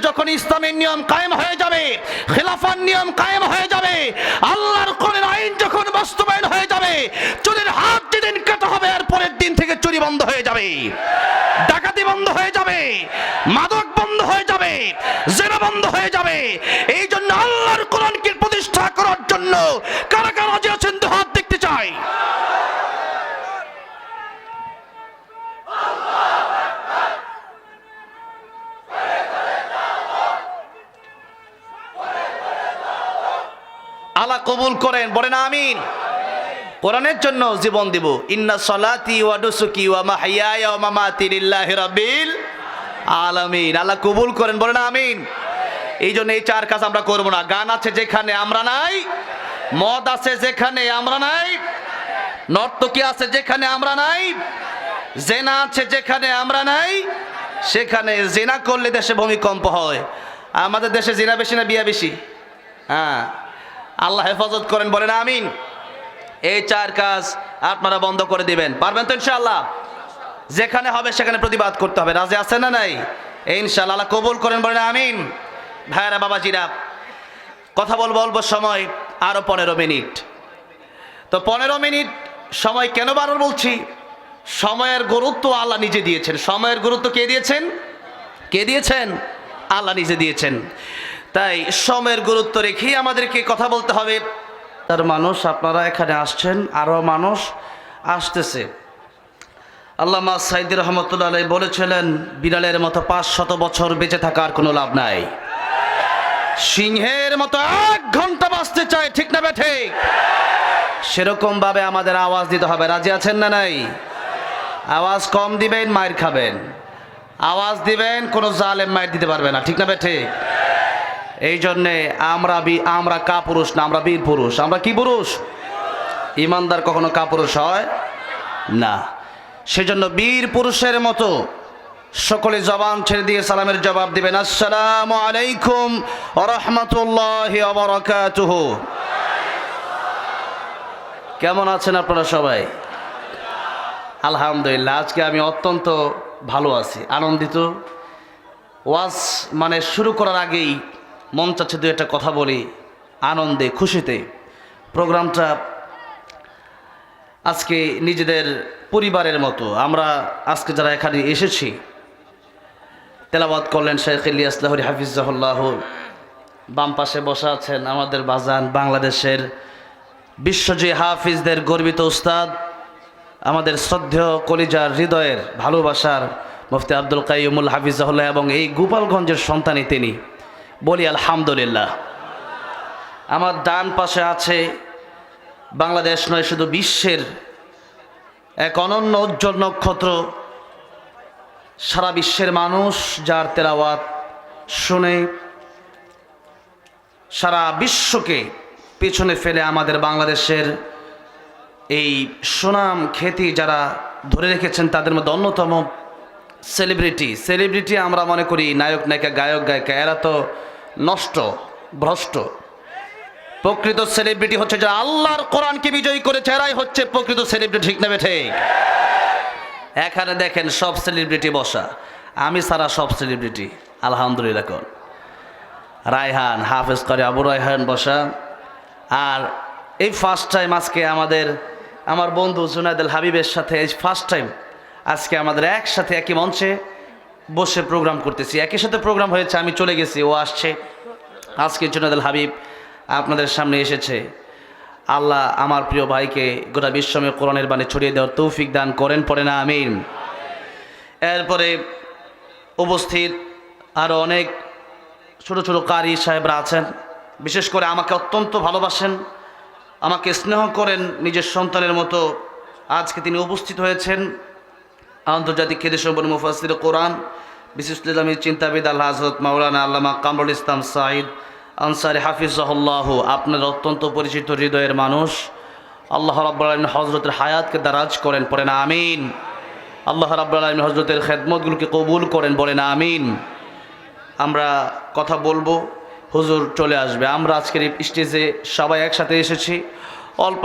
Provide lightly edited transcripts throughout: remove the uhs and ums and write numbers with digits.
যখন ইসলামের নিয়ম কায়েম হয়ে যাবে, খিলাফার নিয়ম কায়েম হয়ে যাবে, আল্লাহর কোরআনের আইন যখন বাস্তবায়ন হয়ে যাবে, চুরির হাত যেদিন কাটা হবে এর পরের দিন থেকে চুরি বন্ধ হয়ে যাবে, ডাকাতি বন্ধ হয়ে যাবে, মাদক বন্ধ হয়ে যাবে, জিনা বন্ধ হয়ে যাবে। এই জন্য আল্লাহর কোরআনকে প্রতিষ্ঠা করার জন্য কারা কারা রাজি আছেন তো হাত দেখতে চাই। আল্লাহ কবুল করেন, বলেন আমিন। কোরআনের জন্য জীবন দিব। ইন্না সলাতি ওয়া নুসুকি ওয়া মাহইয়ায়া ওয়া মামাতি লিল্লাহি রাব্বিল আলামিন। আল্লাহ কবুল করেন, বলেন আমিন। এই জন্য এই চার কাজ আমরা করব না। গান আছে যেখানে আমরা নাই, মদ আছে যেখানে আমরা নাই, নর্তকী আছে যেখানে আমরা নাই, জেনা আছে যেখানে আমরা নাই, সেখানে জেনা করলে দেশে ভূমিকম্প হয়। আমাদের দেশে জেনা বেশি না বিয়া বেশি? হ্যাঁ, আল্লাহ হেফাজত করেন, বলেন আমিন। এই চার কাজ আপনারা বন্ধ করে দিবেন, পারবেন তো ইনশাআল্লাহ? যেখানে হবে সেখানে প্রতিবাদ করতে হবে, রাজি আছেন না নাই? ইনশাআল্লাহ আল্লাহ কবুল করেন, বলেন আমিন। ভাইরা বাবাজিরা, কথা বলবো সময় আরো 15 মিনিট। তো 15 মিনিট সময় কেন বারবার বলছি? সময়ের গুরুত্ব আল্লাহ নিজে দিয়েছেন। সময়ের গুরুত্ব কে দিয়েছেন? কে দিয়েছেন? আল্লাহ নিজে দিয়েছেন। তাই সময়ের গুরুত্ব রেখেই আমাদেরকে কথা বলতে হবে। তার মানুষ আপনারা এখানে আসছেন, আরও মানুষ আসতেছে। আল্লামা সাইদি রহমতুল্লাহ আলাইহি বলেছিলেন, বিড়ালের মতো 500 বছর বেঁচে থাকার কোনো লাভ নাই, সিংহের মতো 1 ঘন্টা বাঁচতে চায়, ঠিক না বেঠে? সেরকম ভাবে আমাদের আওয়াজ দিতে হবে, রাজি আছেন না নাই? আওয়াজ কম দিবেন, মায়ের খাবেন। আওয়াজ দিবেন, কোনো জালেম মায়ের দিতে পারবে না, ঠিক না বেঠে? এই জন্যে আমরা কাপুরুষ না, আমরা বীর পুরুষ। আমরা কি পুরুষ? ইমানদার কখনো কাপুরুষ হয় না। সেজন্য বীর পুরুষের মতো সকলে জবান ছেড়ে দিয়ে সালামের জবাব দিবেন, আসসালামু আলাইকুম ওয়া রাহমাতুল্লাহি ওয়া বারাকাতুহু। কেমন আছেন আপনারা সবাই? আলহামদুলিল্লাহ, আজকে আমি অত্যন্ত ভালো আছি, আনন্দিত। ওয়াজ মানে শুরু করার আগেই মন চাচ্ছে দু একটা কথা বলি, আনন্দে খুশিতে। প্রোগ্রামটা আজকে নিজেদের পরিবারের মতো। আমরা আজকে যারা এখানে এসেছি, তেলাওয়াত করলেন শেখ ইলিয়াস লাহোরী হাফিজাহুল্লাহ, বাম পাশে বসা আছেন আমাদের বাজান, বাংলাদেশের বিশ্বজয়ী হাফিজদের গর্বিত উস্তাদ, আমাদের শ্রদ্ধেয় কলিজার হৃদয়ের ভালোবাসার মুফতি আব্দুল কাইয়ুমুল হাফিজাহুল্লাহ, এবং এই গোপালগঞ্জের সন্তানই তিনি। বলি আলহামদুলিল্লাহ। আমার ডান পাশে আছে বাংলাদেশ নয় শুধু বিশ্বের এক অনন্য উজ্জ্বল নক্ষত্র, সারা বিশ্বের মানুষ যার তেলাওয়াত শুনে সারা বিশ্বকে পেছনে ফেলে আমাদের বাংলাদেশের এই সুনাম খ্যাতি যারা ধরে রেখেছেন, তাদের মধ্যে অন্যতম সেলিব্রিটি আমরা মনে করি নায়ক নায়িকা, গায়ক গায়িকা, এরা তো নষ্ট ভ্রষ্ট। প্রকৃত সেলিব্রিটি হচ্ছে যারা আল্লাহর কোরআনকে বিজয়ী করেছে, এরাই হচ্ছে প্রকৃত সেলিব্রিটি, ঠিক না বেঠে? এখানে দেখেন সব সেলিব্রিটি বসা, আমি সারা সব সেলিব্রিটি আলহামদুলিল্লাহ। কোন রায়হান, হাফেজ করে আবু রায়হান বসা। আর এই ফার্স্ট টাইম আজকে আমার বন্ধু জুনায়েদ আল হাবিবের সাথে এই ফার্স্ট টাইম আজকে আমাদের একসাথে একই মঞ্চে বসে প্রোগ্রাম করতেছি। একই সাথে প্রোগ্রাম হয়েছে, আমি চলে গেছি, ও আসছে। আজকে জুনায়েদ আল হাবিব আপনাদের সামনে এসেছে। আল্লাহ আমার প্রিয় ভাইকে গোটা বিশ্বময় কোরআনের বাণী ছড়িয়ে দেওয়ার তৌফিক দান করেন, পড়ে না আমিন। এরপরে উপস্থিত আরও অনেক ছোট ছোট কারি সাহেবরা আছেন, বিশেষ করে আমাকে অত্যন্ত ভালোবাসেন, আমাকে স্নেহ করেন নিজের সন্তানের মতো। আজকে তিনি উপস্থিত হয়েছেন আন্তর্জাতিক খ্যাতিসম্পন্ন মুফাসসির কোরআন, বিশিষ্ট ইসলামী চিন্তাবিদ আল্লাহ হযরত মাওলানা আল্লামা কামরুল ইসলাম সাঈদ আনসারী হাফিজাহুল্লাহ। আপনার অত্যন্ত পরিচিত হৃদয়ের মানুষ। আল্লাহ রাব্বুল আলামিন হযরতের হায়াতকে দারাজ করেন, পড়েন আমিন। আল্লাহ রাব্বুল আলামিন হযরতের খেদমতগুলোকে কবুল করেন, বলেন আমিন। আমরা কথা বলবো, হুজুর চলে আসবে। আমরা আজকের এই স্টেজে সবাই একসাথে এসেছি, অল্প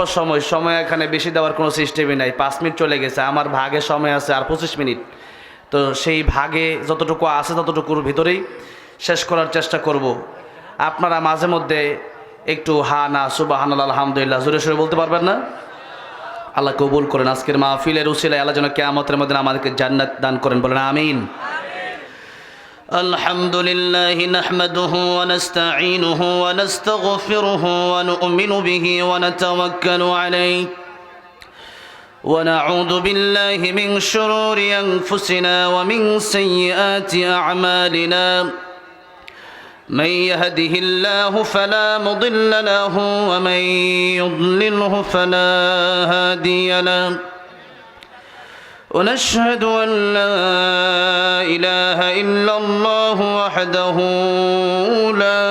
সময় এখানে বেশি দেওয়ার কোনো সিস্টেমই নাই। 5 মিনিট চলে গেছে, আমার ভাগে সময় আছে আর 25 মিনিট। তো সেই ভাগে যতটুকু আছে ততটুকুর ভিতরেই শেষ করার চেষ্টা করব। আপনারা মাঝে মধ্যে একটু হা না সুবহানাল্লাহ আলহামদুলিল্লাহ জোরে সোরে বলতে পারবেন না? আল্লাহ কবুল করেন। আজকের মাহফিলের উসিলায় আল্লাহ যেন কিয়ামতের মধ্যে আমাদেরকে জান্নাত দান করেন, বলেন আমিন। আলহামদুলিল্লাহ নাহমাদুহু ওয়া নাস্তাঈনুহু ওয়া নাস্তাগফিরুহু ওয়া নু'মিনু বিহি ওয়া নাতাওয়াক্কালু আলাইহি ওয়া নাউযু বিল্লাহি মিন শুরুরি আনফুসিনা ওয়া মিন সাইয়্যাতি আ'মালিনা। من يهده الله فلا مضل له ومن يضلله فلا هادي له ونشهد أن لا إله إلا الله وحده لا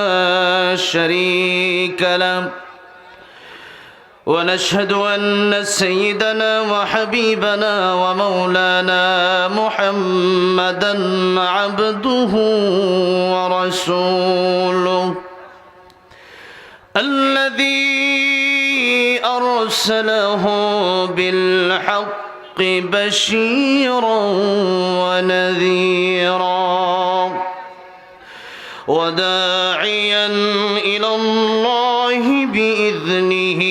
شريك له ونشهد أن سيدنا وحبيبنا ومولانا محمدا عبده ورسوله الذي أرسله بالحق بشيرا ونذيرا وداعيا إلى الله بإذنه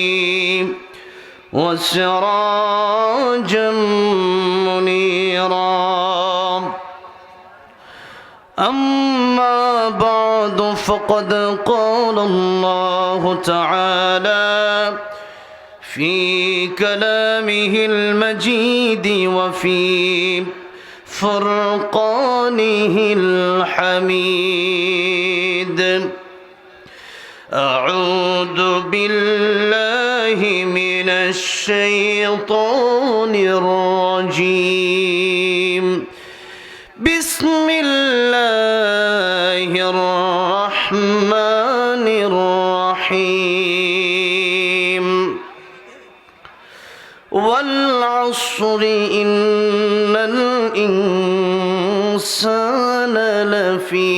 وسراجا منيرا. أما بعد فقد قال الله تعالى في كلامه المجيد وفي فرقانه الحميد. أعوذ بالله من الشيطان الرجيم. بسم الله الرحمن الرحيم. والعصر إن الإنسان لفي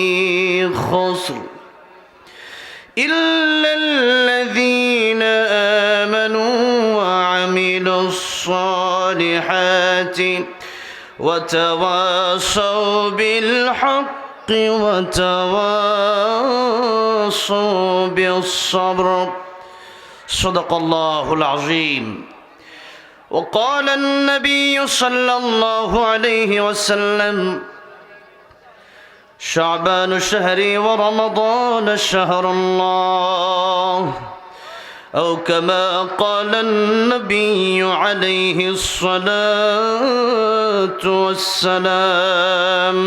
خسر إلا الذين آمنوا وعملوا الصالحات وتواصوا بالحق وتواصوا بالصبر. صدق الله العظيم. وقال النبي صلى الله عليه وسلم شعبان شهري ورمضان شهر الله، أو كما قال النبي عليه الصلاة والسلام.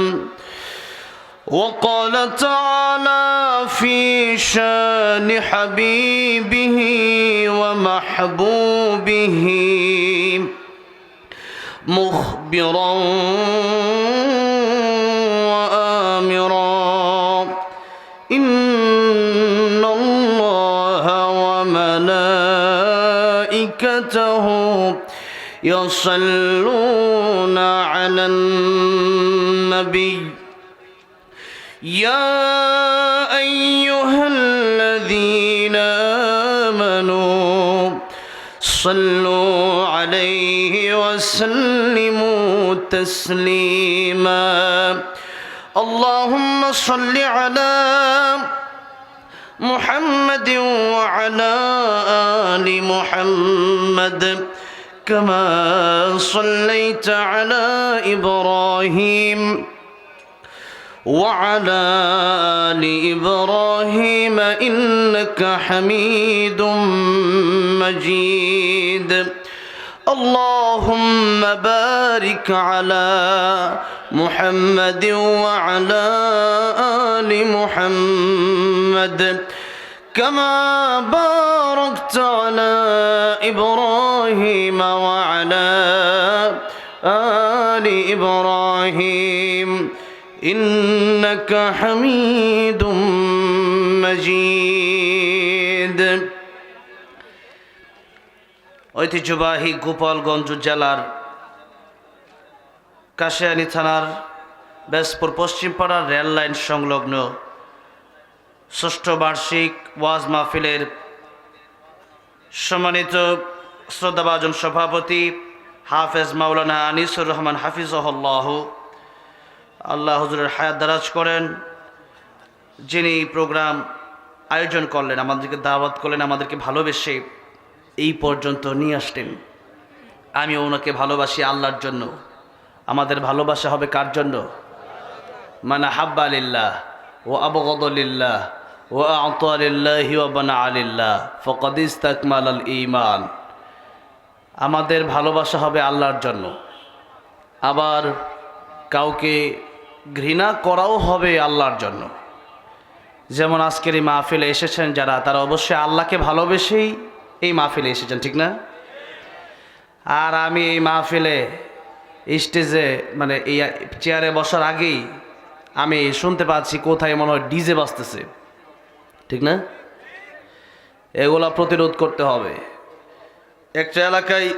وقال تعالى في شان حبيبه ومحبوبه مخبرا وآمرا إن الله وملائكته يصلون على النبي يا أيها الذين آمنوا صلوا عليه وسلموا تسليما. اللهم صل على محمد وعلى آل محمد كما صليت على إبراهيم وعلى آل إبراهيم إنك حميد مجيد. اللهم بارك على محمد وعلى آل محمد كما باركت على إبراهيم وعلى آل إبراهيم إنك حميد مجيد. ঐতিহ্যবাহী গোপালগঞ্জ জেলার কাশিয়ানী থানার বেসপুর পশ্চিমপাড়ার রেল লাইন সংলগ্ন ষষ্ঠ বার্ষিক ওয়াজ মাহফিলের সম্মানিত শ্রদ্ধাভাজন সভাপতি হাফেজ মাওলানা আনিসুর রহমান হাফিজহুল্লাহ, আল্লাহ হুজুরের হায়াত দারাজ করেন, যিনি প্রোগ্রাম আয়োজন করলেন, আমাদেরকে দাওয়াত করলেন, আমাদেরকে ভালোবেসে এই পর্যন্ত নিয়ে আসলেন। আমি ওনাকে ভালোবাসি আল্লাহর জন্য। আমাদের ভালোবাসা হবে কার জন্য? মান হাব্বা লিল্লাহ ওয়া আবগাদা লিল্লাহ ওয়া আ'তা লিল্লাহি ওয়া বানা লিল্লাহ ফাকাদ ইসতাকমালাল ঈমান। আমাদের ভালোবাসা হবে আল্লাহর জন্য, আবার কাউকে ঘৃণা করাও হবে আল্লাহর জন্য। যেমন আজকের এই মাহফিলে এসেছেন যারা, তারা অবশ্যই আল্লাহকে ভালোবেসেই এই মাহফিলে এসেছেন, ঠিক না? আর আমি এই মাহফিলে স্টেজে মানে এই চেয়ারে বসার আগেই আমি শুনতে পাচ্ছি কোথায় মনে হয় ডিজে বাজতেছে, ঠিক না? এগুলা প্রতিরোধ করতে হবে। একটা এলাকায়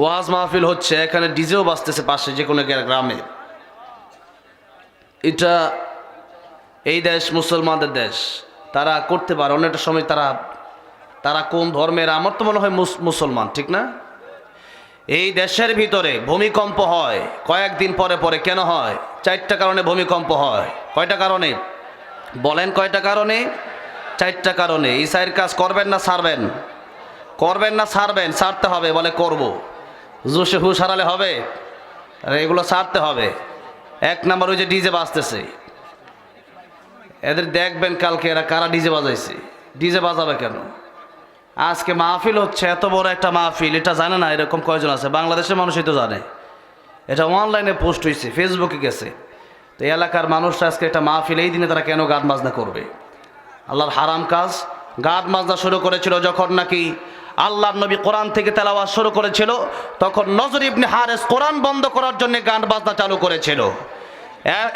ওয়াজ মাহফিল হচ্ছে, এখানে ডিজেও বাজতেছে পাশে যে কোনো গ্রামে। এটা এই দেশ মুসলমানদের দেশ, তারা করতে পারে। অনেকটা সময় তারা কোন ধর্মের, আমার তো মনে হয় মুসলমান, ঠিক না? এই দেশের ভিতরে ভূমিকম্প হয় কয়েকদিন পরে পরে। কেন হয়? 4টা কারণে ভূমিকম্প হয়। কয়টা কারণে বলেন? কয়টা কারণে? 4টা কারণে। এই সাইড কাজ করবেন না ছাড়বেন? করবেন না ছাড়বেন? ছাড়তে হবে। বলে করব। জোশে হুশ হারালে হবে? আরে এগুলো ছাড়তে হবে। 1 নাম্বার ওই যে ডিজে বাজতেছে, এদের দেখবেন কালকে এরা কারা ডিজে বাজাইছে। ডিজে বাজাবে কেন? আজকে মাহফিল হচ্ছে, এত বড় একটা মাহফিল, এটা জানে না এরকম কয়জন আছে? বাংলাদেশের মানুষই তো জানে। এটা অনলাইনে পোস্ট হয়েছে, ফেসবুকে গেছে। তো এই এলাকার মানুষরা আজকে একটা মাহফিল, এই দিনে তারা কেন গান বাজনা করবে? আল্লাহর হারাম কাজ। গান বাজনা শুরু করেছিল যখন নাকি আল্লাহর নবী কোরআন থেকে তেলাওয়াত শুরু করেছিল, তখন নজর ইবনে হারেস কোরআন বন্ধ করার জন্য গান বাজনা চালু করেছিল।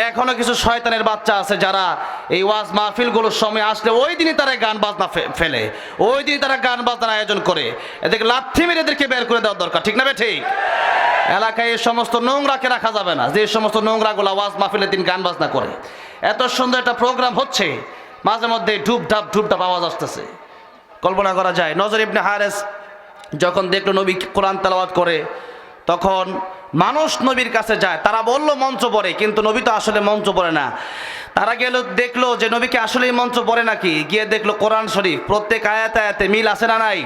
এখনো কিছু শয়তানের বাচ্চা আছে যারা এই ওয়াজ মাহফিলগুলোর সময় আসলে ওই দিনই তারা গান বাজনা ফেলে, ওই দিনই তারা গান বাজনার আয়োজন করে। এদেরকে লাথি মেরে এদেরকে বের করে দেওয়া দরকার, ঠিক না? ঠিক। এলাকায় এই সমস্ত নোংরাকে রাখা যাবে না, যে সমস্ত নোংরাগুলো ওয়াজ মাহফিলের দিন গান বাজনা করে। এত সুন্দর একটা প্রোগ্রাম হচ্ছে, মাঝে মধ্যে ঢুপঢাপ আওয়াজ আসতেছে, কল্পনা করা যায়। নজর ইবনে হারেস যখন দেখলো নবী কোরআন তেলাওয়াত করে, তখন মানুষ নবীর কাছে যায়। তারা বলল মঞ্চ পড়ে, কিন্তু নবী তো আসলে মঞ্চ পড়ে না। তারা দেখলো যে নবীকে আসলেই মঞ্চ পড়ে নাকি। গিয়ে দেখলো কোরআন শরীফ প্রত্যেক আয়াতে আয়াতে মিল আছে না নাই?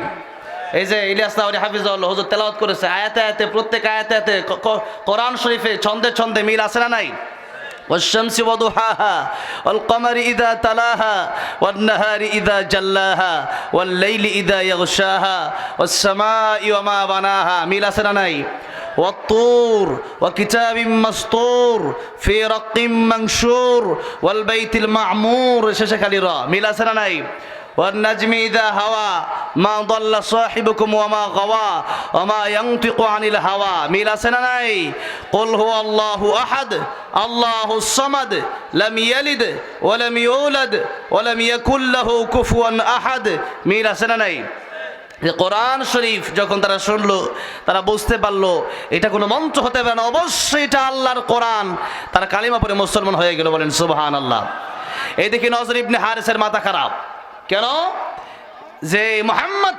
এই যে ইলিয়াস লাহোরী হাফিজাহুল্লাহ হুজুর তেলাওয়াত করেছে, আয়াতে আয়াতে প্রত্যেক আয়াতে আয়াতে কোরআন শরীফে ছন্দে ছন্দে মিল আছে না নাই? والشمس وضحاها والقمر إذا تلاها والنهار إذا جلاها والليل إذا يغشاها والسماء وما بناها মিল আছে না নাই? والطور وكتاب مسطور في رق منشور والبيت المعمور ششكاليرا মিল আছে না নাই? والنجم إذا هوى ما ضل صاحبكم وما غوى وما ينطق عن الهوى মিল আছে না নাই? قل هو الله أحد الله الصمد لم يلد ولم يولد ولم يكن له كفوا أحد মিল আছে না নাই? কোরআন শরীফ যখন তারা শুনলো, তারা বুঝতে পারলো এটা কোনো মঞ্চ হতে পারে না, অবশ্যই এটা আল্লাহর কোরআন। তারা কালিমা পড়ে মুসলমান হয়ে গেল। বলেন সুবহানাল্লাহ। এই দেখি নজর ইবনে হারেসের মাথা খারাপ। কেন? যে মুহাম্মদ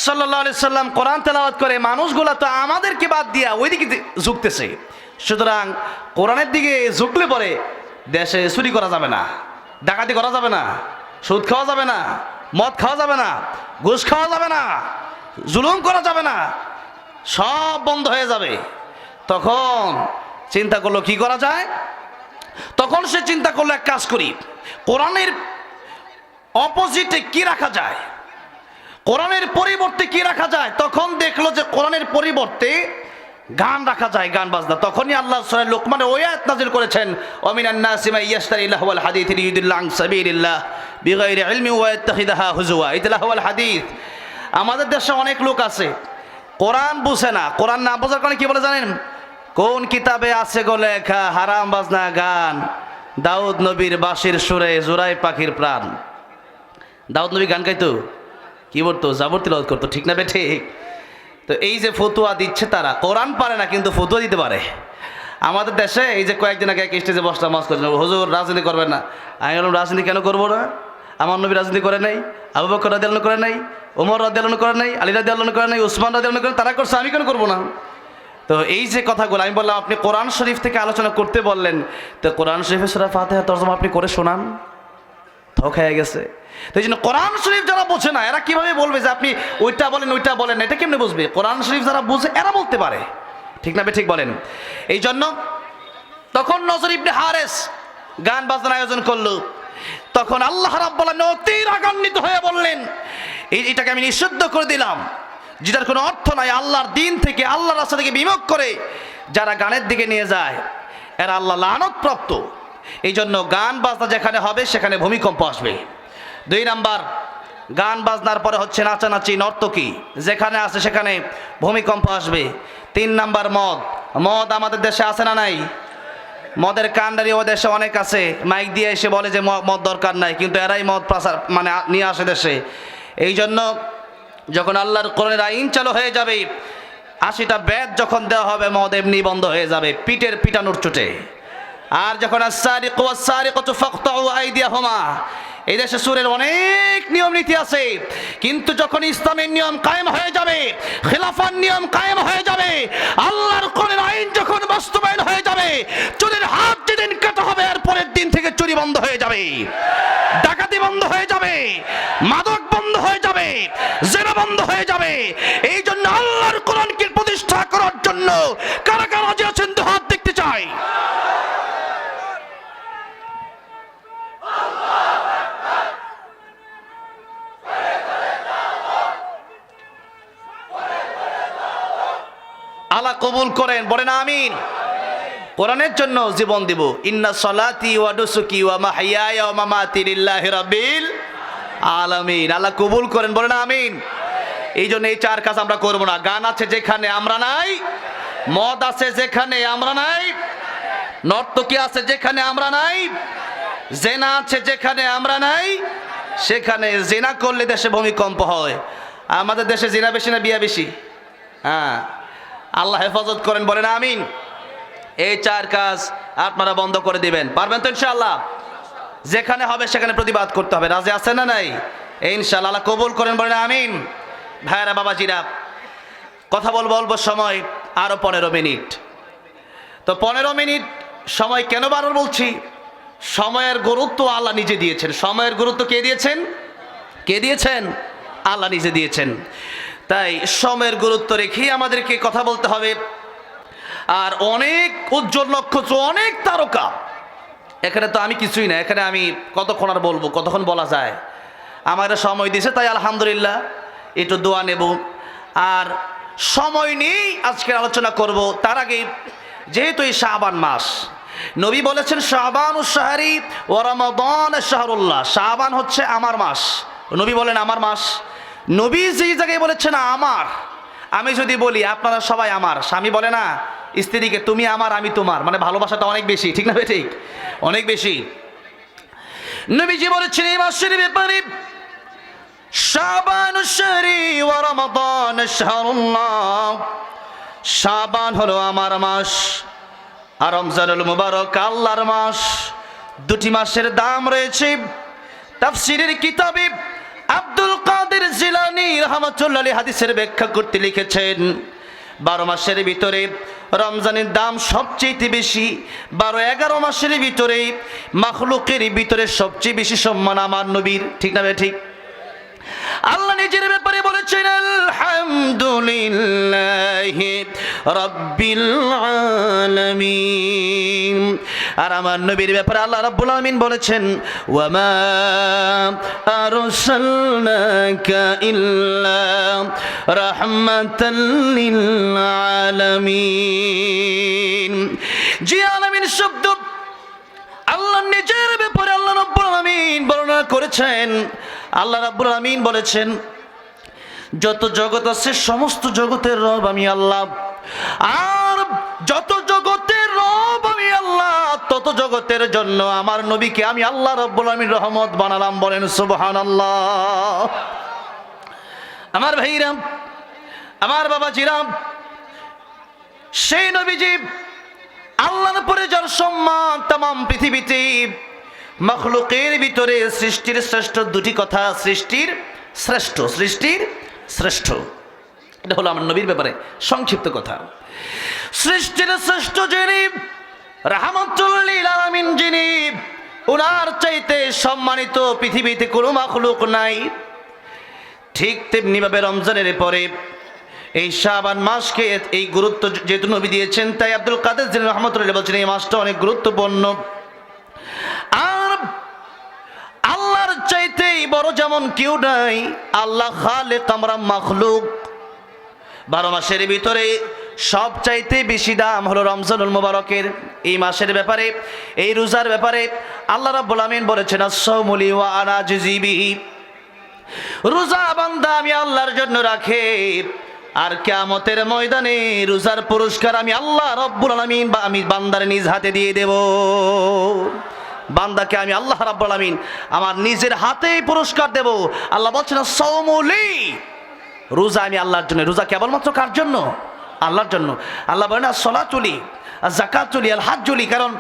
সাল্লাল্লাহু আলাইহি সাল্লাম কোরআন তেলাওয়াত করে, মানুষগুলা তো আমাদেরকে বাদ দিয়া ওইদিকে ঝুঁকতেছে। সুতরাং কোরআনের দিকে ঝুঁকলে পরে দেশে চুরি করা যাবে না, ডাকাতি করা যাবে না, সুদ খাওয়া যাবে না, মদ খাওয়া যাবে না, ঘুষ খাওয়া যাবে না, জুলুম করা যাবে না, সব বন্ধ হয়ে যাবে। তখন চিন্তা করলো কি করা যায়। তখন সে চিন্তা করলো এক কাজ করি, কোরআনের অপোজিটে কি রাখা যায়, কোরআনের পরিবর্তে কি রাখা যায়। তখন দেখলো যে কোরআনের পরিবর্তে গান রাখা যায়, গান বাজনা। তখনই আল্লাহ সূরা লুকমানে ওই আয়াত নাযিল করেছেন, ওয়া মিনান নাসি মান ইয়াশতারি লাহওয়াল হাদীথ লিইউদিল্লা আন সাবিলিল্লাহ বিগাইরি ইলমি ওয়া ইয়াত্তাখিযুহা হুজুয়া। এই লাহওয়াল হাদীথ। আমাদের দেশে অনেক লোক আছে কোরআন বুঝে না। কোরআন না বোঝার কারণে কি বলে জানেন? কোন কিতাবে আছে গো লেখা হারাম বাজনা গান, দাউদ নবীর বাঁশির সুরে জোড়াই পাখির প্রাণ। দাউদ নবী গান গাইতো, কি বলতো? জাবর তিলাওয়াত করতো, ঠিক না ঠিক? তো এই যে ফতুয়া দিচ্ছে, তারা কোরআন পারে না কিন্তু ফতুয়া দিতে পারে। আমাদের দেশে এই যে কয়েকদিন আগে এক স্টেজে বসলাম, মাস করছিলাম, হুজুর রাজনীতি করবেন না। আমি বললাম রাজনীতি কেন করবো না? আমার নবী রাজনীতি করে নাই, আবু বকর রাদিয়াল্লাহু করে নাই, ওমর রাদিয়াল্লাহু করে নাই, আলী রাদিয়াল্লাহু করে নাই, উসমান রাদিয়াল্লাহু করে, তারা করছে, আমি কেন করবো না? তো এই যে কথাগুলো আমি বললাম, আপনি কোরআন শরীফ থেকে আলোচনা করতে বললেন, তো কোরআন শরীফের সূরা ফাতিহা তরজমা আপনি করে শোনান। হয়ে গেছে। তো এই জন্য কোরআন শরীফ যারা বোঝে না এরা কিভাবে বলবে যে আপনি ওইটা বলেন এটা কেমনে বুঝবে? কোরআন শরীফ যারা বুঝে এরা বলতে পারে, ঠিক না ঠিক বলেন? এই জন্য তখন নজর ইবনে হারেস গান বাজনার আয়োজন করলো। তখন আল্লাহ রাব্বুল আলামিন অতি রাগান্বিত হয়ে বললেন, এটাকে আমি নিষিদ্ধ করে দিলাম, যেটার কোনো অর্থ নাই। আল্লাহর দিন থেকে, আল্লাহর রাস্তা থেকে বিমুখ করে যারা গানের দিকে নিয়ে যায় এরা আল্লাহ লানত-প্রাপ্ত। এই জন্য গান বাজনা যেখানে হবে সেখানে ভূমিকম্প আসবে। 2 নাম্বার, গান বাজনার পরে হচ্ছে নাচানাচি নর্তকী, যেখানে আছে সেখানে ভূমিকম্প আসবে। 3 নাম্বার, মদ আমাদের দেশে আছে না নাই? মদের কান্ডারি ও দেশে অনেক আছে, মাইক দিয়ে এসে বলে যে মদ দরকার নাই, কিন্তু এরাই মদ প্রচার মানে নিয়ে আসে দেশে। এই জন্য যখন আল্লাহর কোরআনের আইন চালু হয়ে যাবে, 80টা বেদ যখন দেওয়া হবে, মদ এমনি বন্ধ হয়ে যাবে পিটের পিটানোর চোটে। আর যখন আস-সারিকু ওয়াস-সারিকাতু ফাকতাউ আইদিয়াহুমা, এই দেশে সুরের অনেক নিয়ম নীতি আছে, কিন্তু যখন ইসলামের নিয়ম কায়েম হয়ে যাবে, খিলাফার নিয়ম কায়েম হয়ে যাবে, আল্লাহর কোরআনের আইন যখন বাস্তবায়ন হয়ে যাবে, চুরির হাত যেদিন কাটা হবে এর পরের দিন থেকে চুরি বন্ধ হয়ে যাবে, ডাকাতি বন্ধ হয়ে যাবে, মাদক বন্ধ হয়ে যাবে, জিনা বন্ধ হয়ে যাবে। এই জন্য আল্লাহর কোরআনকে প্রতিষ্ঠা করার জন্য কারা কারা রাজি আছেন তো হাত দেখতে চাই। আল্লাহ কবুল করেন, বলেন আমিন। কোরআনের জন্য জীবন দিব। ইন্না সলাতি ওয়া নুসুকি ওয়া মাহইয়ায়া ওয়া মামাতি লিল্লাহি রাব্বিল আলামিন। আল্লাহ কবুল করেন, বলেন আমিন। এই জন্য এই 4 কাজ আমরা করব না। গান আছে যেখানে আমরা নাই, মদ আছে যেখানে আমরা নাই, নর্তকী আছে যেখানে আমরা নাই, জেনা আছে যেখানে আমরা নাই, সেখানে জেনা করলে দেশে ভূমিকম্প হয়। আমাদের দেশে জেনা বেশি না বিয়া বেশি? হ্যাঁ, আল্লাহ হেফাজত করেন, বলেন আমিন। এই 4 কাজ আপনারা বন্ধ করে দিবেন, পারবেন তো ইনশাআল্লাহ? যেখানে হবে সেখানে প্রতিবাদ করতে হবে, রাজি আছেন না নাই? ইনশাআল্লাহ আল্লাহ কবুল করেন, বলেন আমিন। ভাইরা বাবাজিরা, কথা বলবো সময় আরো 15 মিনিট। তো 15 মিনিট সময় কেন বারবার বলছি? সময়ের গুরুত্ব আল্লাহ নিজে দিয়েছেন। সময়ের গুরুত্ব কে দিয়েছেন? কে দিয়েছেন? আল্লাহ নিজে দিয়েছেন। তাই সময়ের গুরুত্ব রেখেই আমাদেরকে কথা বলতে হবে। আর অনেক উজ্জ্বল নক্ষত্র, অনেক তারকা, এখানে তো আমি কিছুই না। এখানে আমি কতক্ষণ আর বলবো, কতক্ষণ বলা যায়? আমার সময় দিয়েছে, তাই আলহামদুলিল্লাহ একটু দোয়া নেব। আর সময় নিয়েই আজকে আলোচনা করব। তার আগে যেহেতু এই শাবান মাস, নবী বলেছেন শাবানু শাহরি ওয়া রমাদান শাহরুল্লাহ, শাবান হচ্ছে আমার মাস। নবী বলেন আমার মাস। নবী যেই জায়গায় বলেছেন আমার, আমি যদি বলি আপনারা সবাই আমার, স্বামী বলে না স্ত্রীকে তুমি আমার আমি তোমার, মানে ভালোবাসাটা অনেক বেশি, ঠিক না ঠিক? অনেক বেশি। নবীজি বলেছেন এই মাসের ব্যাপারে শাবানু শাহরি ওয়া রমাদান শাহরুল্লাহ, শাবান হলো আমার মাস আর রমজানুল মুবারক আল্লাহর মাস। 2টি মাসের দাম রয়েছে। তাফসীরের কিতাবে আব্দুল কাদের জিলানী রাহমাতুল্লাহ আলাইহি হাদিসের ব্যাখ্যা করতে লিখেছেন 12 মাসের ভিতরে রমজানের দাম সবচেয়ে বেশি। 12-11 মাসের ভিতরে মাখলুকের ভিতরে সবচেয়ে বেশি সম্মান আমার নবীর, ঠিক না ঠিক? আল্লাহ নিজের ব্যাপারে বলেছেন আলহামদুলিল্লাহি রাব্বিল আলামিন। আর আমার নবীর ব্যাপারে আল্লাহ রাব্বুল আলামিন বলেছেন ওয়া মা আরসালনাকা ইল্লা রাহমাতাল লিল আলামিন। যে আলামিন শব্দ আল্লাহ নিজের ব্যাপারে আল্লাহ রাব্বুল আলামিন বর্ণনা করেছেন। আল্লাহ রাব্বুল আলামিন বলেছেন যত জগৎ আছে সমস্ত জগতের রব আমি আল্লাহ, আর যত জগতের রব আমি আল্লাহ তত জগতের জন্য আমার নবীকে আমি আল্লাহ রাব্বুল আলামিন রহমত বানালাম। বলেন সুবহানাল্লাহ। আমার ভাইরা, আমার বাবাজিরা, সেই নবীজি আল্লাহর পরে যার সম্মান তামাম পৃথিবীতে, মাখলুকের ভিতরে সৃষ্টির শ্রেষ্ঠ 2টি কথা, সৃষ্টির শ্রেষ্ঠ, সৃষ্টির শ্রেষ্ঠ। এটা হলো আমার নবীর ব্যাপারে সংক্ষিপ্ত কথা। সৃষ্টির শ্রেষ্ঠ যিনি, রাহমাতুল লিল আলামিন যিনি, ওনার চাইতে সম্মানিত পৃথিবীতে কোনো মাখলুক নাই। ঠিক তেমনিভাবে রমজানের পরে এই শাবান মাসকে এই গুরুত্ব যেহেতু নবী দিয়েছেন, তাই আব্দুল কাদের জিলানী রাহমাতুল্লাহ বলছেন এই মাসটা অনেক গুরুত্বপূর্ণ। আর আল্লাহর চাইতে বড় যেমন কেউ নাই, আল্লাহ খালেক, আমরা মাখলুক। 12 মাসের ভিতরে সব চাইতে বেশি দাম হলো রমজানুল মুবারকের এই মাসের ব্যাপারে, এই রোজার ব্যাপারে আল্লাহ রাব্বুল আমিন বলেছেন আস-সাওমু লি ওয়া আনা আজজি বিহি। রোজা বান্দা আমি আল্লাহর জন্য রাখে, আর কিয়ামতের ময়দানে রোজার পুরস্কার আমি আল্লাহ রাব্বুল আমিন আমি বান্দার নিজ হাতে দিয়ে দেব। বান্দাকে আমি আল্লাহ রাব্বুল আমিন আমার নিজের হাতেই পুরস্কার দেব। আল্লাহ বলছেন আস-সাওমু লি, রোজা আমি আল্লাহর জন্য। রোজা কেবলমাত্র কার জন্য? আল্লাহর জন্য। আল্লাহ বলেন as-salatu li, az-zakatu li, al-hajju li। কারণ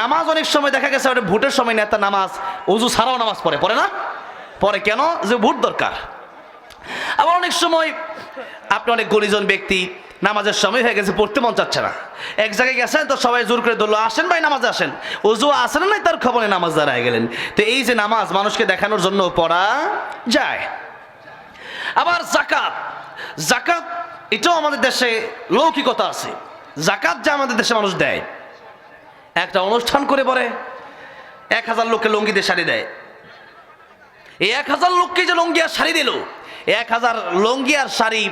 নামাজ অনেক সময় দেখা গেছে ভোটের সময় নেতা নামাজ ওযু ছাড়াও নামাজ পড়ে না? পরে কেন? যে ভোট দরকার। আবার অনেক সময় আপনি অনেক গরিজন ব্যক্তি, নামাজের সময় হয়ে গেছে, পড়তে মন চাচ্ছে না, এক জায়গায় গেছেন তো সবাই জোর করে ধরলো আসেন ভাই নামাজে আসেন, ওযু আসেন নাই তার খবরে নামাজ দাঁড়ায় গেলেন। তো এই যে নামাজ মানুষকে দেখানোর জন্য পড়া যায়। আবার জাকাত, জাকাত এটাও আমাদের দেশে লৌকিকতা আছে। জাকাত যে আমাদের দেশে মানুষ দেয়, একটা অনুষ্ঠান করে পরে 1000 লোককে লুঙ্গি দিয়ে শাড়ি দেয়। এই 1000 লোককে যে লুঙ্গি আর শাড়ি দিল, 1000 লুঙ্গি আর শাড়ি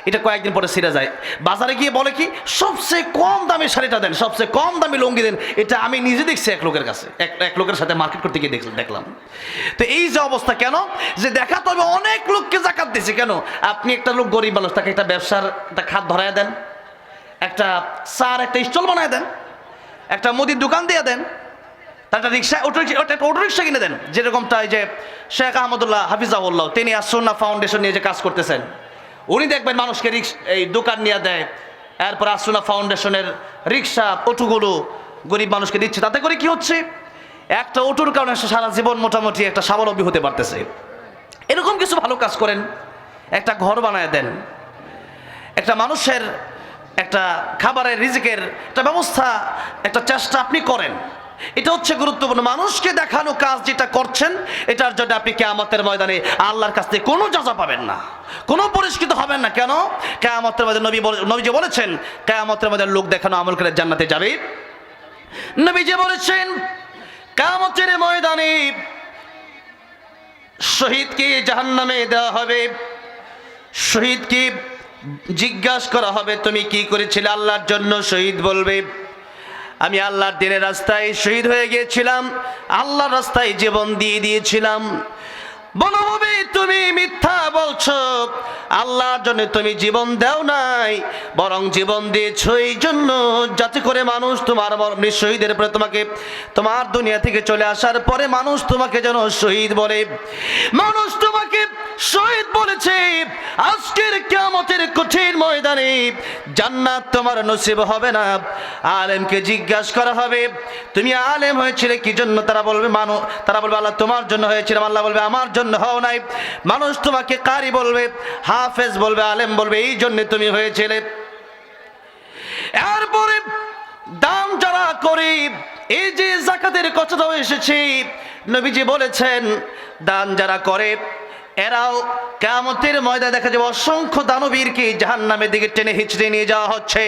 এটা কয়েকদিন পরে ছিঁড়ে যায়। বাজারে গিয়ে বলে কি সবচেয়ে কম দামে শাড়িটা দেন, সবচেয়ে কম দামে লুঙ্গি দেন। এটা আমি নিজে দেখছি এক লোকের কাছে, এক লোকের সাথে মার্কেট করতে গিয়ে দেখলাম। তো এই যে অবস্থা কেন, যে দেখা তবে অনেক লোককে জাকাত দিয়েছে। কেন? আপনি একটা লোক গরিব মানুষ, তাকে একটা ব্যবসার একটা খাত ধরায় দেন, একটা চার একটা স্টল বানায় দেন, একটা মুদির দোকান দিয়ে দেন, তার একটা রিক্সা অটো রিক্সা কিনে দেন। যেরকমটা যে শেখ আহমদুল্লাহ হাফিজাহুল্লাহ, তিনি as-সুন্নাহ ফাউন্ডেশন নিয়ে যে কাজ করতেছেন, উনি দেখবেন মানুষকে এই দোকান নিয়ে দেয়, এরপর as-সুন্নাহ ফাউন্ডেশনের রিক্সা অটোগুলো গরিব মানুষকে দিচ্ছে। তাতে করে কি হচ্ছে, একটা অটোর কারণে সারা জীবন মোটামুটি একটা স্বাবলম্বী হতে পারতেছে। এরকম কিছু ভালো কাজ করেন, একটা ঘর বানায় দেন, একটা মানুষের একটা খাবারের রিজিকের একটা ব্যবস্থা, একটা চেষ্টা আপনি করেন। এটা হচ্ছে গুরুত্বপূর্ণ। মানুষকে দেখানো কাজ যেটা করছেন, এটার জন্য আপনি কিয়ামতের ময়দানে আল্লাহর কাছ থেকে কোনো জাযা পাবেন না, কোনো পুরস্কৃত হবেন না। কেন? কিয়ামতের ময়দানে নবীজি বলেছেন কিয়ামতের ময়দানে লোক দেখানো আমল করে জান্নাতে যাবে। নবীজি বলেছেন কিয়ামতের ময়দানে শহীদকে জাহান্নামে দেওয়া হবে, শহীদকে জিজ্ঞাসা করা হবে তুমি কি করেছিলে আল্লাহর জন্য। শহীদ বলবে আমি আল্লাহর দ্বীনের রাস্তায় শহীদ হয়ে গিয়েছিলাম, আল্লাহর রাস্তায় জীবন দিয়ে দিয়েছিলাম। বলা হবে তুমি মিথ্যা বলছো, আল্লাহর জন্য তুমি জীবন দাও নাই, বরং জীবন দিয়েছো এই জন্য যাতে করে মানুষ তোমার শহীদের পরে তোমাকে, তোমার দুনিয়া থেকে চলে আসার পরে মানুষ তোমাকে যেন শহীদ বলে। মানুষ তোমাকে শহীদ বলেছে, আজকের কিয়ামতের কঠিন ময়দানে জান্নাত তোমার নসিব হবে না। আলেমকে জিজ্ঞাসা করা হবে তুমি আলেম হয়েছিলে কি জন্য? তারা বলবে আল্লাহ তোমার জন্য হয়েছিলাম। আল্লাহ বলবে আমার জন্য হও নাই। মানুষ তোমাকে কারি বলবে, হাফেজ বলবে, আলেম বলবে এই জন্য তুমি হয়েছিলে। এরপরে দান যারা করে, এই যে যাকাতের কথাটাও এসেছে, নবীজি বলেছেন দান যারা করে এরাও কিয়ামতের ময়দানে দেখা যাবে অসংখ্য দানবীরকে জাহান্নামের দিকে টেনে হিচড়ে নিয়ে যাওয়া হচ্ছে।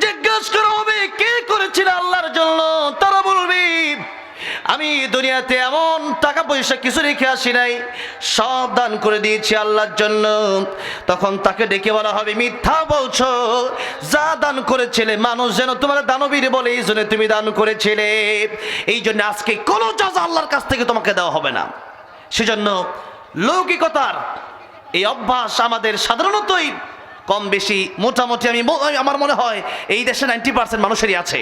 জিজ্ঞাসা করা হবে কে করেছিল আল্লাহর জন্য? তারা বলবে আমি দুনিয়াতে এমন টাকা পয়সা কিছু রেখে আসি নাই, সব দান করে দিয়েছি আল্লাহর জন্য। তখন তাকে ডেকে বলা হবে মিথ্যা বলছো, যা দান করেছিলে মানুষ যেন তোমার দানবীর বলে এই জন্য তুমি দান করেছিলে। এই জন্য আজকে কোনো জাযা আল্লাহর কাছ থেকে তোমাকে দেওয়া হবে না। সেজন্য লৌকিকতার এই অভ্যাস আমাদের সাধারণতই কম বেশি মোটামুটি আমার মনে হয় এই দেশে 90% মানুষেরই আছে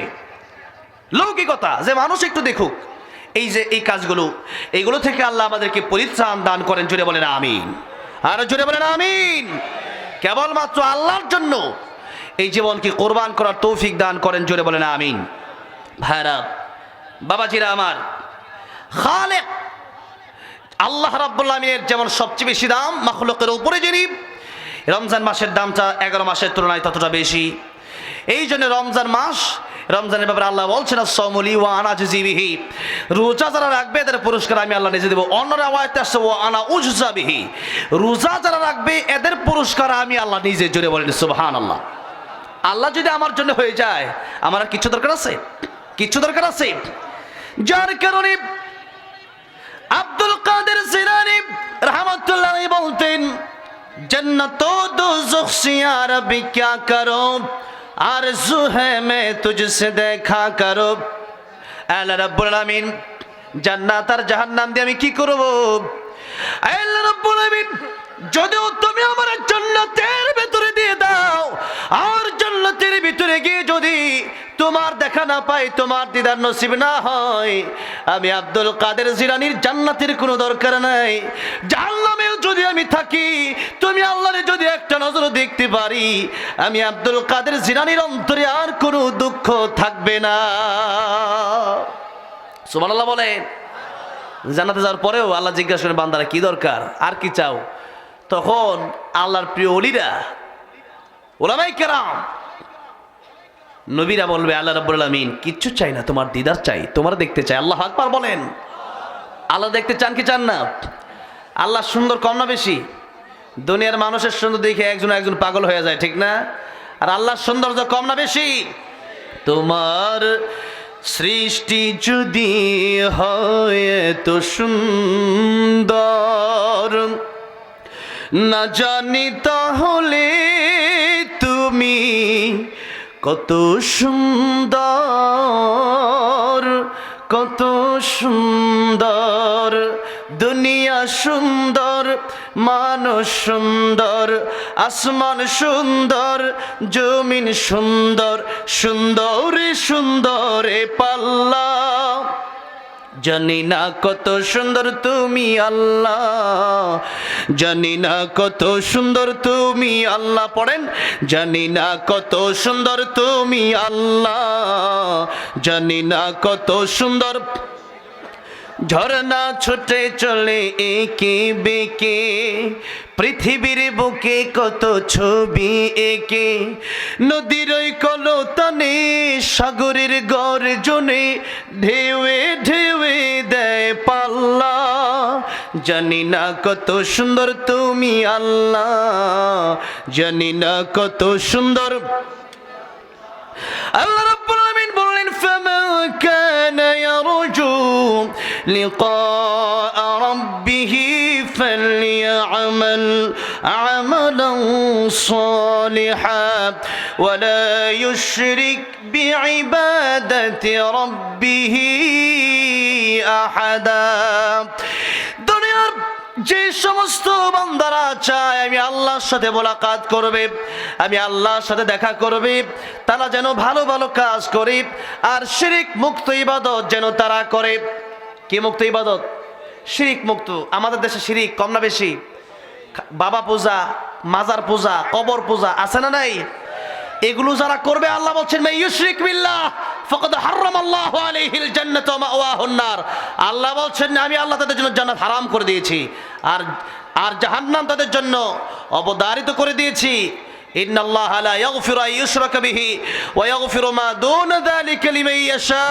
লৌকিকতা, যে মানুষ একটু দেখুক। এই যে এই কাজগুলো, এইগুলো থেকে আল্লাহ আমাদেরকে পরিত্রাণ দান করেন। জোরে বলেন আমিন, আর জোরে বলেন আমিন। কেবলমাত্র আল্লাহর জন্য এই জীবনকে কোরবান করার তৌফিক দান করেন। জোরে বলেন আমিন। ভাইরা, বাবাজিরা আমার, খালেক আল্লাহ রাব্বুল আমিনের যেমন সবচেয়ে বেশি দাম মাখলুকের উপরে, যিনি রমজান মাসের দামটা 11 মাসের তুলনায় ততটা বেশি। এই জন্য রমজান মাস রমজানের ব্যাপারে আল্লাহ বলছেন as-সাওমুলি ওয়া আনা আজজি বিহি, রোজা যারা রাখবে এদের পুরস্কার আমি আল্লাহ নিজে দেব। অন্য আয়াতে আসছে ওয়া আনা উজজা বিহি, রোজা যারা রাখবে এদের পুরস্কার আমি আল্লাহ নিজে। জোরে বলেন সুবহানাল্লাহ। আল্লাহ যদি আমার জন্য হয়ে যায়, আমার আর কিছু দরকার আছে? কিছু দরকার আছে? যার কারণে আব্দুল কাদের জিলানী রাহমাতুল্লাহ আলাইহি বলতেন, जन्नत दोज़ख से या रब्बी क्या करो, आरज़ू है मैं तुझसे देखा करो। আল্লাহ রাব্বুল আলামিন জান্নাত আর জাহান্নাম দিয়ে আমি কি করব? আল্লাহ রাব্বুল আলামিন যদিও তুমি আমার জান্নাতের ভিতরে দিয়ে দাও, আর জান্নাতের ভিতরে গিয়ে যদি তোমার দেখা না পাই, তোমার দিদার নসিব না হয়, আমি আব্দুল কাদের জিলানীর জান্নাতের কোনো দরকার নাই। জাহান্নামেও যদি আমি থাকি, তুমি আল্লাহরে যদি একটা নজর দেখতে পারি, আমি আব্দুল কাদের জিলানীর অন্তরে আর কোনো দুঃখ থাকবে না। সুবহানাল্লাহ বলেন। জান্নাতে যাওয়ার পরেও আল্লাহ জিজ্ঞাসা করেন, বান্দারা কি দরকার, আর কি চাও? তখন আল্লাহর প্রিয় ওলিরা, ওলামায়ে কেরাম, নবীরা বলবে, আল্লাহ রাব্বুল আলামিন কিচ্ছু চাই না, তোমার দিদার চাই, তোমার দেখতে চাই। আল্লাহু আকবার বলেন। আল্লাহ দেখতে চান কি চান না? আল্লাহ সুন্দর কম না বেশি? দুনিয়ার মানুষের সুন্দর দেখে একজন একজন পাগল হয়ে যায়, ঠিক না? আর আল্লাহর সৌন্দর্য কম না বেশি? তোমার সৃষ্টি যদি হয় তো সুন্দর, না জানি তাহলে তুমি কত সুন্দর, কত সুন্দর। দুনিয়া সুন্দর, মানুষ সুন্দর, আসমান সুন্দর, জমিন সুন্দর, সুন্দরে সুন্দরে পাল্লা। জানি না কত সুন্দর তুমি আল্লাহ, জানি না কত সুন্দর তুমি আল্লাহ। পড়েন, জানি না কত সুন্দর তুমি আল্লাহ, জানি না কত সুন্দর। ঝরনা ছুটে চলে একে বেঁকে, পৃথিবীর বুকে কত ছবি এঁকে, নদীর ওই কলতানে, সাগরের গর্জনে, ঢেউয়ে ঢেউয়ে দেয় পাল্লা। জানি না কত সুন্দর তুমি আল্লাহ, জানি না কত সুন্দর। আল্লাহ রাব্বুল আলামিন বললেন, ফামান কানা ইয়ারজু লিকা রাব্বিহি ফালইআমাল আমালান সালিহান ওয়া লা ইউশরিক বিইবাদাতি রাব্বিহি আহাদা। দুনিয়ার যে সমস্ত বান্দারা চায় আমি আল্লাহর সাথে মোলাকাত করবে, আমি আল্লাহর সাথে দেখা করবে, তারা যেন ভালো ভালো কাজ করে, আর শিরিক মুক্ত ইবাদত যেন তারা করে। কি মুক্ত ইবাদত? শিরিক মুক্ত। আমাদের দেশে শিরিক কম না বেশি? বাবা পূজা, মাজার পূজা, কবর পূজা আছে না নাই? এগুলো যারা করবে, আল্লাহ বলছেন মান ইউশরিক বিল্লাহ ফাকাদ হারামাল্লাহু আলাইহিল জান্নাত ওয়া মাওয়াহুন নার। আল্লাহ বলছেন আমি আল্লাহ তাদের জন্য জান্নাত হারাম করে দিয়েছি, আর জাহান্নাম তাদের জন্য অবধারিত করে দিয়েছি। ইন্নাল্লাহা লা ইয়াগফিরু আন ইউশরাকা বিহি ওয়া ইয়াগফিরু মা দুনা যালিকা লিমান ইয়াশা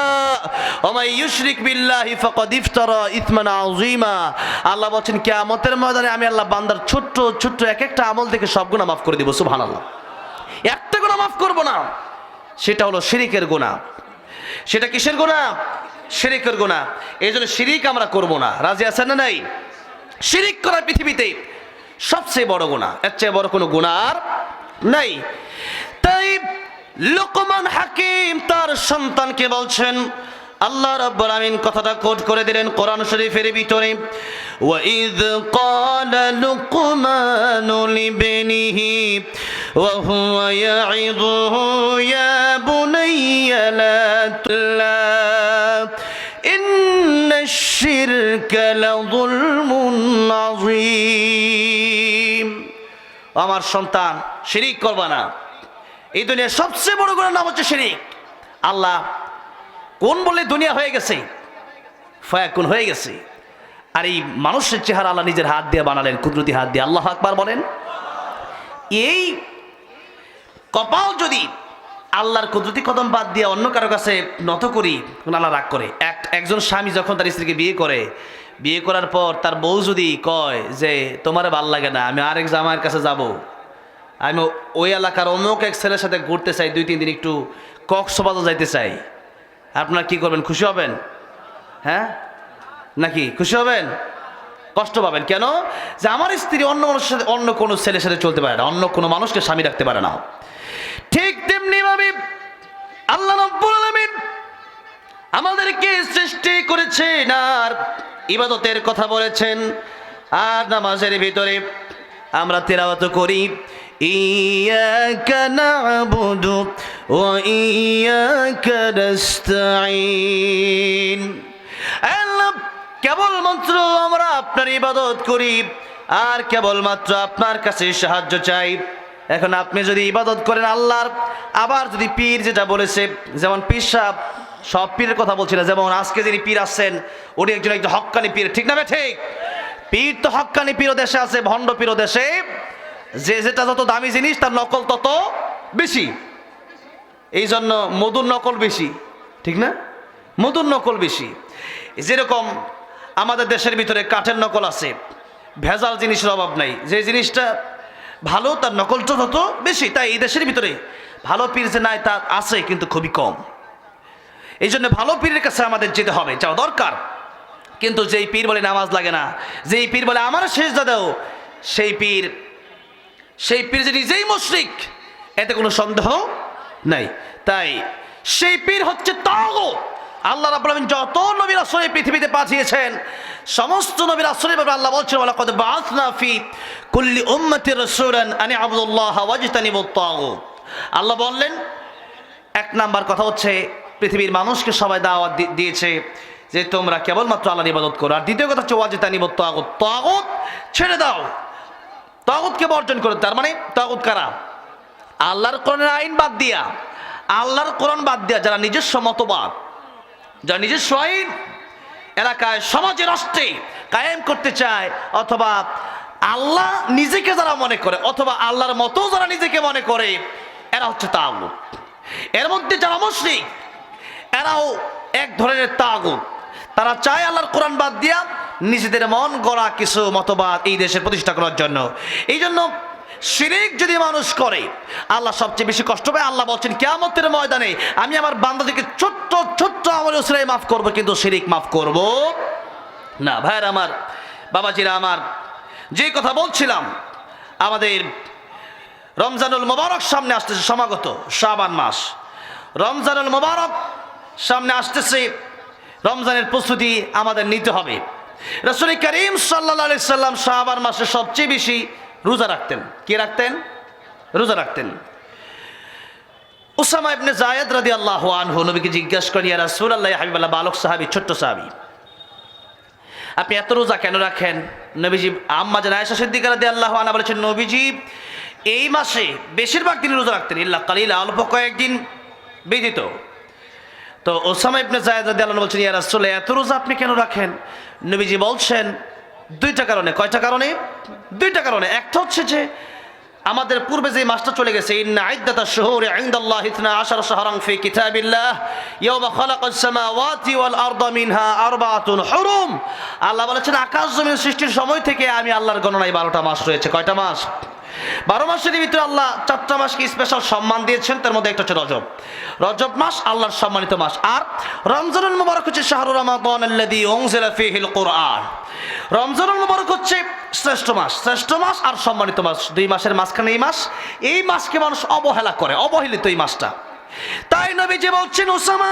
ওয়া মান ইউশরিক বিল্লাহি ফাকাদ ইফতারা ইসমান আযীমা। আল্লাহ বলছেন কিয়ামতের ময়দানে আমি আল্লাহ বান্দার ছোট্ট ছোট্ট এক একটা আমল থেকে সব গুনাহ মাফ করে দিব। সুবহানাল্লাহ। একটা গুনাহ মাফ করব না, সেটা হলো শিরিকের গুনাহ। সেটা কিসের গুনাহ? শিরিকের গুনাহ। এইজন্য শিরিক আমরা করব না। রাজি আছেন না নাই? শিরিক করা পৃথিবীতে সবচেয়ে বড় গুনাহ, এর চেয়ে বড় কোনো গুনাহ আর নাই। তাই লোকমান হাকিম তার সন্তানকে বলছেন, আল্লাহ রাব্বুল আমিন কথাটা কোট করে দিলেন কোরআন শরীফের ভিতরে, ওয়া ইয ক্বালা লুকমানু লিবনিহি ওয়া হুয়া ইয়াইযুহু ইয়া বুনাইয়া লা ইন্নাশ শিরকা লাযুলমুন আযীম। আমার সন্তান, শিরিক করবা না। এই দুনিয়ার সবচেয়ে বড় গুনার নাম হচ্ছে শিরিক। আল্লাহ কোন বলে দুনিয়া হয়ে গেছে, ফায়াকুন হয়ে গেছে। আর এই মানুষের চেহারা আল্লাহ নিজের হাত দিয়ে বানালেন, কুদরতি হাত দিয়ে। আল্লাহু আকবার বলেন। এই কপাল যদি আল্লাহর কুদরতি কদম বাদ দিয়ে অন্য কারো কাছে নত করি, আল্লাহ রাগ করে। একজন স্বামী যখন তার স্ত্রীকে বিয়ে করার পর তার বউ যদি কয় যে তোমার ভাল লাগে না, আমি আরেক জামাইয়ের কাছে যাব, আমি ওই এলাকার অমুক এক ছেলের সাথে ঘুরতে চাই, 2-3 দিন একটু কক্সবাজার যাইতে চাই, আপনারা কি করবেন? খুশি হবেন? হ্যাঁ নাকি খুশি হবেন? কষ্ট পাবেন। কেন? যে আমার স্ত্রী অন্য মানুষের সাথে, অন্য কোনো ছেলের সাথে চলতে পারে না, অন্য কোনো মানুষকে স্বামী রাখতে পারে না। ঠিক তেমনি ভাবে আল্লাহ রাব্বুল আলামিন আমাদেরকে সৃষ্টি করেছেন আর ইবাদতের কথা বলেছেন। আর নামাজের ভিতরে আমরা তিলাওয়াত করি, ইয়াকা না'বুদু ওয়া ইয়াকা নাস্তাঈন। আল্লাহ, কেবলমাত্র আমরা আপনার ইবাদত করি আর কেবলমাত্র আপনার কাছে সাহায্য চাই। এখন আপনি যদি ইবাদত করেন আল্লাহর, আবার যদি পীর যেটা বলেছে, যেমন পীর সাহেব, সব পীরের কথা বলছি না, যেমন আজকে যিনি পীর আসছেন উনি একজন হক্কানি পীর, ঠিক না? ঠিক, পীর তো হক্কানি পীর দেশে আছে, ভণ্ড পীর দেশে, যেটা যত দামি জিনিস তার নকল তত বেশি। এই জন্য মধুর নকল বেশি, ঠিক না? মধুর নকল বেশি। যেরকম আমাদের দেশের ভিতরে কাঠের নকল আছে, ভেজাল জিনিসের অভাব নাই, যে জিনিসটা ভালো তার নকলটা তত বেশি। তাই এই দেশের ভিতরে ভালো পীর যে নাই তা আছে, কিন্তু খুবই কম। এই জন্য ভালো পীরের কাছে আমাদের যেতে হবে, যাওয়া দরকার। কিন্তু যেই পীর বলে নামাজ লাগে না, যেই পীর বলে আমার সেজদা দাও, সেই পীর যে নিজেই মুশরিক, এতে কোনো সন্দেহ নাই। তাই সেই পীর হচ্ছে তাগুত। আল্লাহ রাব্বুল আলামিন যত নবী রাসূল পৃথিবীতে পাঠিয়েছেন, সমস্ত নবী রাসূলের ব্যাপারে আল্লাহ বলছেন, ওয়ালাকাদ বাআসনা ফি কুল্লি উম্মাতির রাসূলান আন ইবুদুল্লাহ ওয়াজতানিবুত তাগুত। আল্লাহ বললেন, এক নাম্বার কথা হচ্ছে পৃথিবীর মানুষকে সবাই দাওয়াত দিয়েছে যে তোমরা কেবলমাত্র আল্লাহর ইবাদত করো। আর দ্বিতীয় কথা হচ্ছে ওয়াজতানিবুত তাগুত, তাগুত ছেড়ে দাও, তাগুতকে বর্জন করো। তার মানে তাগুত কারা? আল্লাহর কোরআনের আইন বাদ দিয়া, আল্লাহর কোরআন বাদ দিয়া যারা নিজস্ব মতবাদ, যারা নিজস্ব আইন এলাকায়, সমাজে, রাষ্ট্রে কায়েম করতে চায়, অথবা আল্লাহ নিজেকে যারা মনে করে, অথবা আল্লাহর মতো যারা নিজেকে মনে করে, এরা হচ্ছে তাগুত। এর মধ্যে যারা মুশরিক, এরাও এক ধরনের তাগুত। তারা চায় আল্লাহর কোরআন বাদ দিয়া নিজেদের মন গড়া কিছু মতবাদ এই দেশে প্রতিষ্ঠা করার জন্য। এই জন্য শিরিক যদি মানুষ করে আল্লাহ সবচেয়ে বেশি কষ্ট পায়। আল্লাহ বলছেন কিয়ামতের ময়দানে আমি আমার বান্দাদেরকে ছোট্ট ছোট্ট আমল উসরাই মাফ করব, কিন্তু শিরিক মাফ করব না। ভাইয়ের আমার, বাবাজিরা আমার, যে কথা বলছিলাম, আমাদের রমজানুল মুবারক সামনে আসতেছে, সমাগত শাবান মাস, রমজানুল মুবারক সামনে আসতেছে। রমজানের প্রস্তুতি আমাদের নিতে হবে। রাসূল করিম সাল্লাল্লাহু আলাইহি সাল্লাম শাবান মাসে সবচেয়ে বেশি রোজা রাখতেন। কি রাখতেন? রোজা রাখতেন। উসামা ইবনে যায়েদ রাদিয়াল্লাহু আনহু নবীকে জিজ্ঞাসা করেন, ইয়া রাসূলুল্লাহ, ইয়া হাবিবাল্লাহ, বালক সাহাবী, ছোট্ট সাহাবী, আপনি এত রোজা কেন রাখেন? নবীজি, আম্মা জান আয়েশা সিদ্দিকা রাদিয়াল্লাহু আনহা বলেছেন, নবীজি এই মাসে বেশিরভাগ দিন রোজা রাখতেন, ইল্লা কালিলা, অল্প কয়েকদিন ব্যতীত। তো উসামা ইবনে যায়েদ রাদিয়াল্লাহু আনহু বলছেন, ইয়া রাসূলুল্লাহ, এত রোজা আপনি কেন রাখেন? নবীজি বলছেন, দুইটা কারণে। কয়টা কারণে? দুইটা কারণে। একটা হচ্ছে যে আমাদের পূর্বে যে মাসটা চলে গেছে, ইন্না ইদ্দাতাশ শুহুরি ইনদাল্লাহি 12 শাহরান ফি কিতাবিল্লাহ ইয়াওমা খালাকাস সামাওয়াতি ওয়াল আরদা মিনহা আরবাআতুন হুরুম। আল্লাহ বলেছেন আকাশ জমিন সৃষ্টির সময় থেকে আমি আল্লাহর গণনায় 12টা মাস রয়েছে। কয়টা মাস? 12 মাসের ভিতরে আল্লাহ 4টা মাসকে স্পেশাল সম্মান দিয়েছেন। তার মধ্যে একটা হচ্ছে রজব। রজব মাস আল্লাহর সম্মানিত মাস। আর রমজানুল মুবারক হচ্ছে শাহরু রমাদান আল্লাযী উনজিলা ফীহিল কুরআন। রমজানুল মুবারক হচ্ছে শ্রেষ্ঠ মাস, শ্রেষ্ঠ মাস আর সম্মানিত মাস। দুই মাসের মাঝখানে এই মাসকে মানুষ অবহেলা করে, অবহেলিত এই মাসটা। তাই নবীজি বলছেন, উসামা,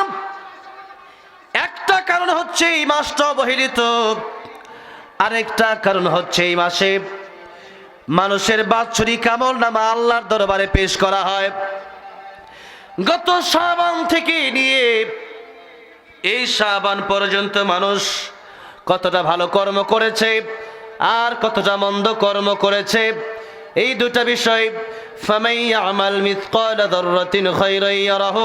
একটা কারণ হচ্ছে এই মাসটা অবহেলিত, আরেকটা কারণ হচ্ছে এই মাসে মানুষের বাৎসরিক আমলনামা আল্লাহর দরবারে পেশ করা হয়। গত শাবান থেকে নিয়ে এই শাবান পর্যন্ত মানুষ কতটা ভালো কর্ম করেছে আর কতটা মন্দ কর্ম করেছে, এই দুটা বিষয়। فَمَن يَعْمَلْ مِثْقَالَ ذَرَّةٍ خَيْرًا يَرَهُ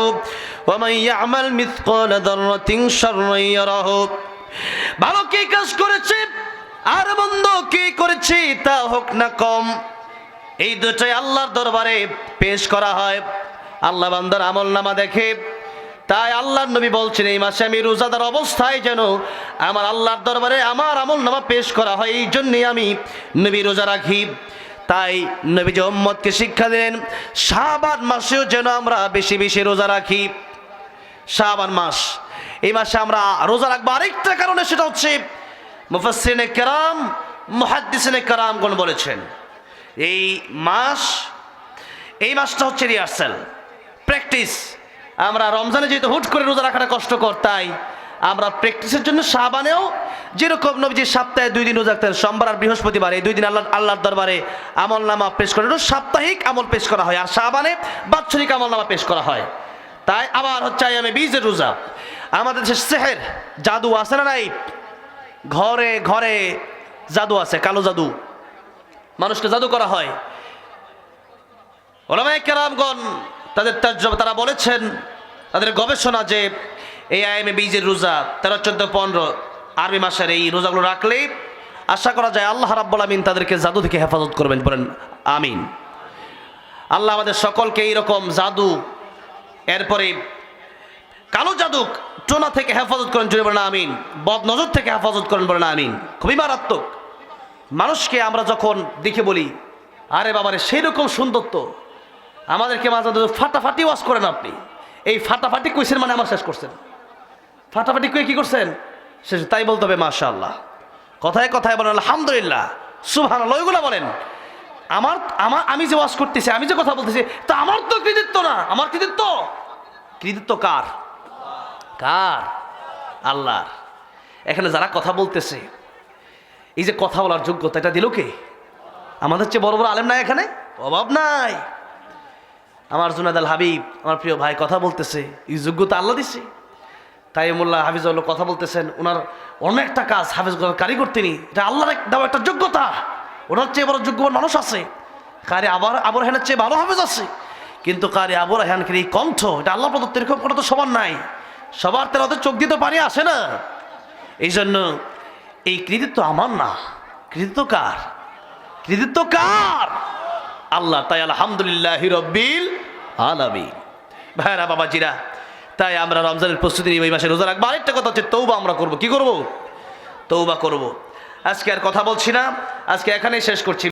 وَمَن يَعْمَلْ مِثْقَالَ ذَرَّةٍ شَرًّا يَرَهُ। ভালো কি কাজ করেছে আর মন্দ কি করেছে তা হোক না কম, এই দুটাই আল্লাহর দরবারে পেশ করা হয়। আল্লাহ বান্দার আমল নামা দেখে। তাই আল্লাহর নবী বলছেন এই মাসে আমি রোজাদার অবস্থায় যেন আমার আল্লাহর দরবারে আমার আমল নামা পেশ করা হয়, এই জন্যই আমি নবী রোজা রাখি। তাই নবী যে উম্মতকে শিক্ষা দিলেন শাবান মাসেও যেন আমরা বেশি বেশি রোজা রাখি। শাবান মাস, এই মাসে আমরা রোজা রাখবো আরেকটা কারণে, সেটা হচ্ছে মুফাসসিরিনে কেরাম মুহাদ্দিসিনে কেরামগণ বলেছেন এই মাসটা হচ্ছে রিহার্সাল, প্র্যাকটিস। আমরা রমজানে যেহেতু হুট করে রোজা রাখাটা কষ্টকর, তাই আমরা প্র্যাকটিসের জন্য শাবানেও যেরকম নবীজি সপ্তাহে 2 দিন রোজা রাখতেন, সোমবার আর বৃহস্পতিবার, এই 2 দিন আল্লাহর দরবারে আমল নামা পেশ করে, সাপ্তাহিক আমল পেশ করা হয়, আর শাবানে বাৎসরিক আমল নামা পেশ করা হয়। তাই আবার হচ্ছে আইয়ামে বীজের রোজা। আমাদের দেশে সেহের জাদু আছে না নাই? ঘরে ঘরে জাদু আছে, কালো জাদু, মানুষকে জাদু করা হয়। উলামায়ে কেরামগণ তারা বলেছেন, তাদের গবেষণা, যে এই আইয়ামে বীজের রোজা 13, 14, 15 আরবি মাসের এই রোজাগুলো রাখলে আশা করা যায় আল্লাহ রাব্বুল আমিন তাদেরকে জাদু থেকে হেফাজত করবেন। বলেন আমিন। আল্লাহ আমাদের সকলকে এইরকম জাদু, এরপরে কালো জাদু টোনা থেকে হেফাজত করেন, জোরে বলেন আমিন। বদ নজর থেকে হেফাজত করেন, বলেন আমিন। খুবই মারাত্মক। মানুষকে আমরা যখন দেখে বলি আরে বাবারে সেই রকম সুন্দর, তো আমাদেরকে মাঝে ফাটাফাটি ওয়াজ করেন আপনি। এই ফাটাফাটি কইছেন মানে আমার শেষ করছেন, ফাটাফাটি কয়ে কি করছেন শেষ। তাই বলতে হবে মাশাআল্লাহ, কথায় কথায় বলেন আলহামদুলিল্লাহ, সুবহানাল্লাহ, ওইগুলো বলেন। আমি যে ওয়াজ করতেছি, আমি যে কথা বলতেছি, তা আমার তো কৃতিত্ব না। আমার কৃতিত্ব কার? আল্লাহর। এখানে যারা কথা বলতেছে, এই যে কথা বলার যোগ্যতা, এটা দিল কে? আমাদের চেয়ে বড় বড় আলেম নাই এখানে? অভাব নাই। আমার জুনায়েদ আল হাবিব, আমার প্রিয় ভাই, কথা বলতেছে, এই যোগ্যতা আল্লাহ দিছে। তাই মোল্লা হাফিজুল্লাহ কথা বলতেছেন, ওনার অনেকটা কাজ, হাফিজ কারিগর তিনি, এটা আল্লাহর দেওয়া একটা যোগ্যতা। ওনার চেয়ে বড় যোগ্যবান মানুষ আছে, কারি আবু রায়হানের চেয়ে ভালো হাফিজ আছে, কিন্তু কারি আবু রায়হানের এই কণ্ঠ, এটা আল্লাহ প্রদত্ত। এরকম কোনো তো সবার নাই, সবার তেরাতে চোখ দিতে পারি আসে না। এই জন্য এই কৃতিত্ব আমার না, কৃতিত্ব কার? আল্লাহ। তাই আলহামদুলিল্লাহি রাব্বিল আলামিন। ভাইরা বাবাজিরা, তাই আমরা রমজানের প্রস্তুতি নিয়ে এই মাসে রোজা রাখবো। আরেকটা কথা হচ্ছে তওবা আমরা করব। কি করব? তওবা করব। আজকে আর কথা বলছি না, আজকে এখানেই শেষ করছি।